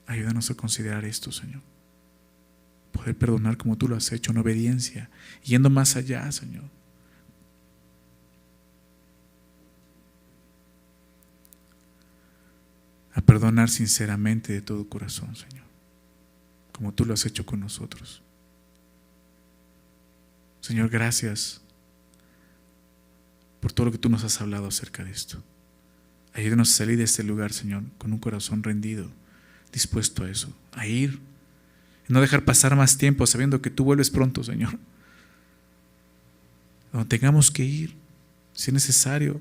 Ayúdanos a considerar esto, Señor. Poder perdonar como tú lo has hecho en obediencia, yendo más allá, Señor. A perdonar sinceramente de todo corazón, Señor, como tú lo has hecho con nosotros. Señor, gracias por todo lo que tú nos has hablado acerca de esto. Ayúdanos a salir de este lugar, Señor, con un corazón rendido, dispuesto a eso, a ir. No dejar pasar más tiempo sabiendo que tú vuelves pronto, Señor. Donde tengamos que ir, si es necesario,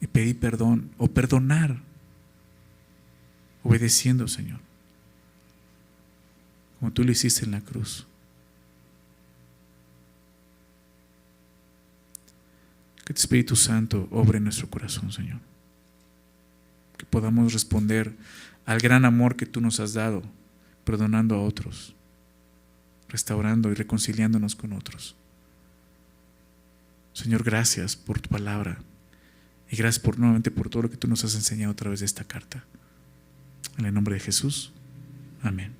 y pedir perdón o perdonar, obedeciendo, Señor, como tú lo hiciste en la cruz. Que tu Espíritu Santo obre en nuestro corazón, Señor. Que podamos responder al gran amor que tú nos has dado, perdonando a otros, restaurando y reconciliándonos con otros. Señor, gracias por tu palabra y gracias nuevamente por todo lo que tú nos has enseñado a través de esta carta. En el nombre de Jesús, amén.